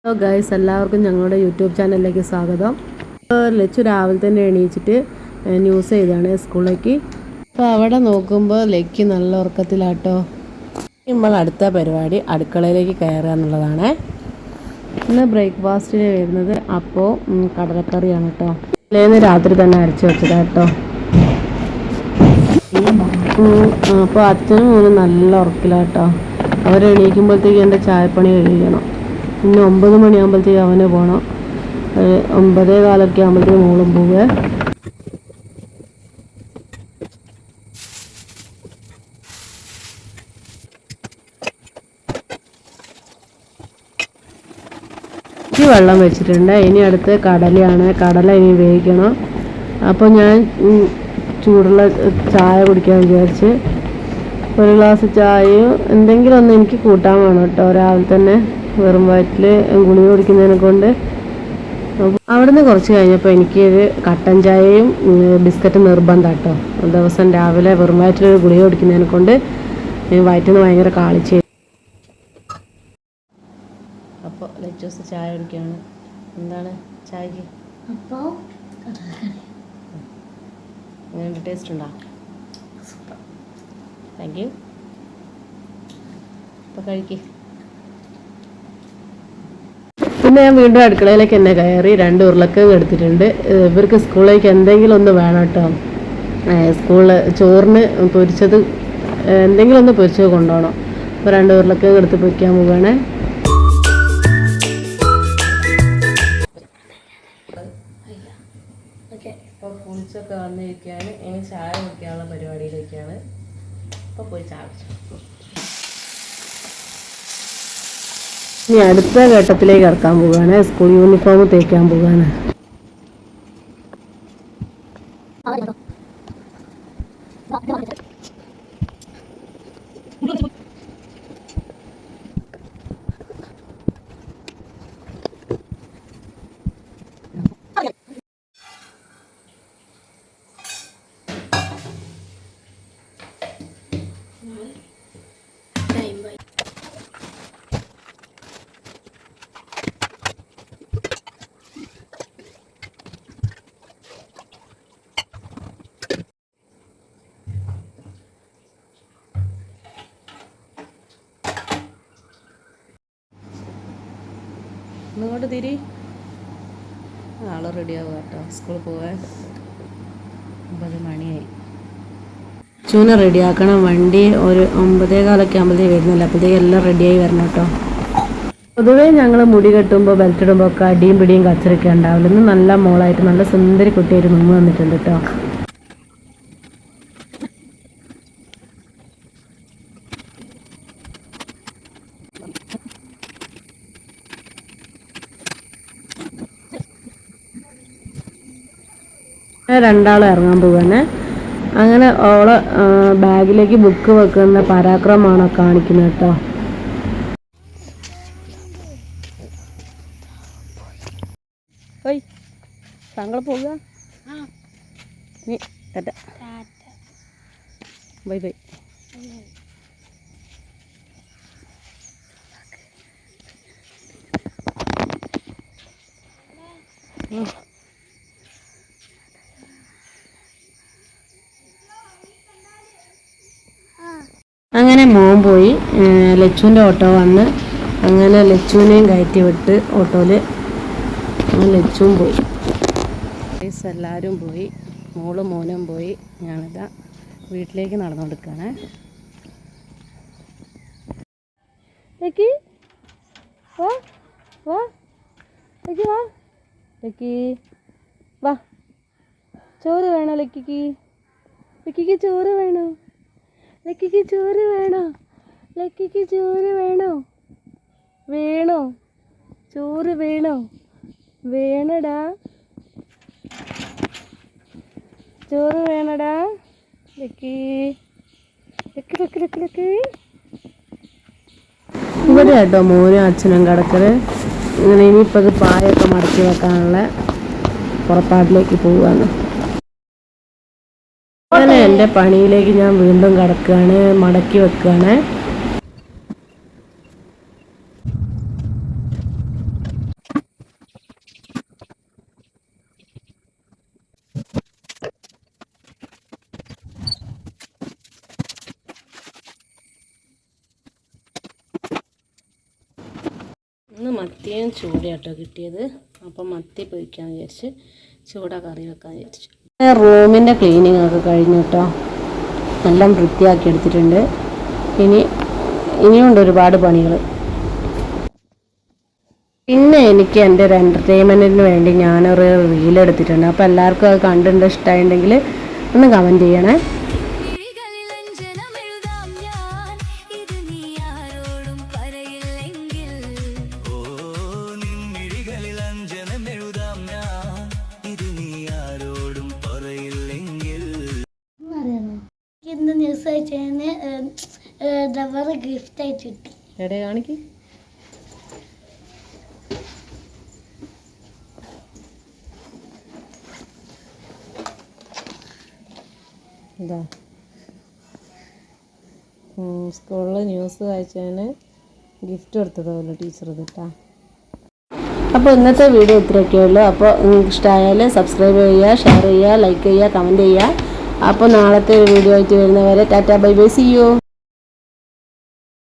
Hello guys, എല്ലാവർക്കും ഞങ്ങളുടെ YouTube ചാനലിലേക്ക് സ്വാഗതം. ലച്ചു രാവിലെ തന്നെ എണീച്ചിട്ട് ന്യൂസ് ചെയ്താണ് സ്കൂളിലേക്ക്. അപ്പോൾ അവിടെ നോക്കുമ്പോൾ ലക്കി നല്ല ഉറക്കത്തിലാട്ടോ. നമ്മൾ അടുത്ത പരിപാടി അടുക്കളയിലേക്ക് കയറുക എന്നുള്ളതാണ്. ഇന്ന് ബ്രേക്ക്ഫാസ്റ്റിന് വരുന്നത് അപ്പോൾ കടലക്കറിയാണ് കേട്ടോ. തലേന്ന് രാത്രി തന്നെ അരച്ച് വെച്ചതാട്ടോ. അപ്പോൾ അച്ഛനും മോനും നല്ല ഉറക്കിലാട്ടോ. അവരെണീക്കുമ്പോഴത്തേക്ക് എൻ്റെ ചായപ്പണി കഴിയണം. പിന്നെ 9 മണിയാകുമ്പോഴത്തേക്ക് അവന് പോകണം. 9:15 ആകുമ്പോഴത്തേക്ക് മോളും പോവുക. വെള്ളം വെച്ചിട്ടുണ്ട്. ഇനി അടുത്ത് കടലയാണ്. കടല ഇനി വേവിക്കണം. അപ്പോൾ ഞാൻ ചൂടുള്ള ചായ കുടിക്കാൻ വിചാരിച്ച് ഒരു ഗ്ലാസ് ചായയും എന്തെങ്കിലും ഒന്ന് എനിക്ക് കൂട്ടാൻ വേണം കേട്ടോ. രാവിലെ തന്നെ വെറും വയറ്റിൽ ഗുളിക കുടിക്കുന്നതിനെ കൊണ്ട്. അവിടുന്ന് കുറച്ച് കഴിഞ്ഞപ്പോൾ എനിക്കൊരു കട്ടൻ ചായയും ബിസ്ക്കറ്റും നിർബന്ധം കേട്ടോ. ദിവസം രാവിലെ വെറും വയറ്റിൽ ഗുളിക കുടിക്കുന്നതിനെ കൊണ്ട് വയറ്റിൽ നിന്ന് ഭയങ്കര കാളിച്ച്. അപ്പോൾ ലച്ചൂസ് ചായ കുടിക്കുകയാണ്. എന്താണ് ചായക്ക്? എങ്ങനെയുണ്ട്? ടേസ്റ്റ് ഉണ്ടോ? Thank you. അപ്പോൾ കഴിക്ക്. പിന്നെ ഞാൻ വീണ്ടും അടുക്കളയിലേക്ക് തന്നെ കയറി 2 ഉരുളക്കിഴങ്ങ് എടുത്തിട്ടുണ്ട്. ഇവർക്ക് സ്കൂളിലേക്ക് എന്തെങ്കിലും ഒന്ന് വേണം കേട്ടോ. സ്കൂളിൽ ചോറിന് പൊരിച്ചത് എന്തെങ്കിലും ഒന്ന് പൊരിച്ചത് കൊണ്ടുപോകണം. അപ്പോൾ 2 ഉരുളക്കിഴങ്ങ് എടുത്ത് പൊരിക്കാൻ പോവുകയാണ്. ഇപ്പോൾ കുളിച്ചൊക്കെ വന്നിരിക്കുകയാണ്. ഇനി ചായ കുടിക്കാനുള്ള പരിപാടിയിലേക്കാണ്. അപ്പോൾ പോയി ചായ കുടിച്ചു. ഇനി അടുത്ത ഘട്ടത്തിലേക്ക് ഇറക്കാൻ പോവുകയാണ്. സ്കൂൾ യൂണിഫോം തേക്കാൻ പോവുകയാണ്. ഇങ്ങോട്ട് തിരി. ആള് റെഡിയാവുക കേട്ടോ. സ്കൂളിൽ പോകാൻ 9 മണിയായി. ചൂന റെഡിയാക്കണം. വണ്ടി ഒരു 9:15 ആകുമ്പോഴത്തേക്ക് വരുന്നില്ല. അപ്പോഴത്തേക്ക് എല്ലാം റെഡിയായി വരണം കേട്ടോ. പൊതുവേ ഞങ്ങൾ മുടി കെട്ടുമ്പോൾ ബെൽറ്റ് ഇടുമ്പോൾ ഒക്കെ അടിയും പിടിയും കച്ചറൊക്കെ ഉണ്ടാവില്ല. ഇന്ന് നല്ല മോളായിട്ട് നല്ല സുന്ദരി കുട്ടിയായിട്ട് നിന്ന് വന്നിട്ടുണ്ട് കേട്ടോ. രണ്ടാളും ഇറങ്ങാൻ പോവാണ്. അങ്ങനെ ഓളെ ബാഗിലേക്ക് ബുക്ക് വെക്കുന്ന പരാക്രമമാണ് കാണിക്കുന്നത് കേട്ടോ. താങ്കൾ പോവുക. Bye bye. അങ്ങനെ മോൻ പോയി. ലച്ചുവിൻ്റെ ഓട്ടോ വന്ന് അങ്ങനെ ലച്ചുവിനെയും കയറ്റി വിട്ട് ഓട്ടോയിൽ ലച്ചുവും പോയി. എല്ലാവരും പോയി. മോളും മോനും പോയി. ഞാനിതാ വീട്ടിലേക്ക് നടന്നുകൊടുക്കുകയാണ്. ലക്കി വാ വാ. ലക്കി വാ. ലക്കി വാ. ചോറ് വേണോ ലക്കിക്ക്? ലക്കിക്ക് ചോറ് വേണോ? ലക്കിക്ക് ചോറ് വേണോ? ലക്കിക്ക് ചോറ് വേണോ? വേണോ? ചോറ് വേണോ? വേണടാ. ചോറ് വേണടാ. Lucky Lucky Lucky Lucky Lucky. ഇവിടെ കേട്ടോ മോനും അച്ഛനും കിടക്കല്. ഇങ്ങനെ ഇനിയിപ്പോൾ അത് പായൊക്കെ മടക്കി വെക്കാനുള്ള പുറപ്പാട്ടിലേക്ക് പോവുകയാണ്. അങ്ങനെ എൻ്റെ പണിയിലേക്ക് ഞാൻ വീണ്ടും കിടക്കുകയാണ്. മടക്കി വെക്കുകയാണ്. മത്തിയും ചൂടയാട്ടോ കിട്ടിയത്. അപ്പം മത്തി പൊരിക്കാമെന്ന് വിചാരിച്ച് ചൂട കറി വെക്കാമെന്ന് വിചാരിച്ചു. റൂമിൻ്റെ ക്ലീനിങ് ഒക്കെ കഴിഞ്ഞു കേട്ടോ. എല്ലാം വൃത്തിയാക്കി എടുത്തിട്ടുണ്ട്. ഇനിയുണ്ട് ഒരുപാട് പണികൾ. പിന്നെ എനിക്ക് എൻ്റെ ഒരു എൻ്റർടൈൻമെൻറ്റിന് വേണ്ടി ഞാനൊരു റീൽ എടുത്തിട്ടുണ്ട്. അപ്പോൾ എല്ലാവർക്കും അത് കണ്ടിട്ട് ഇഷ്ടമായിട്ടുണ്ടെങ്കിൽ ഒന്ന് കമൻറ്റ് ചെയ്യണേ. ഇന്ന് ന്യൂസ് അയച്ചതിന് ഗിഫ്റ്റ് അയച്ചു കിട്ടി. എവിടെ കാണിക്ക്. ഇതാ സ്കൂളിൽ ന്യൂസ് വായിച്ചതിന് ഗിഫ്റ്റ് കൊടുത്തതുപോലെ ടീച്ചർ കേട്ടോ. അപ്പോൾ ഇന്നത്തെ വീഡിയോ ഇത്രയൊക്കെ ഉള്ളൂ. അപ്പോൾ നിങ്ങൾക്ക് ഇഷ്ടമായാൽ സബ്സ്ക്രൈബ് ചെയ്യുക, ഷെയർ ചെയ്യുക, ലൈക്ക് ചെയ്യുക, കമൻറ്റ് ചെയ്യുക. അപ്പോൾ നാളത്തെ വീഡിയോ ആയിട്ട് വരുന്നവരെ tata bye bye, see U.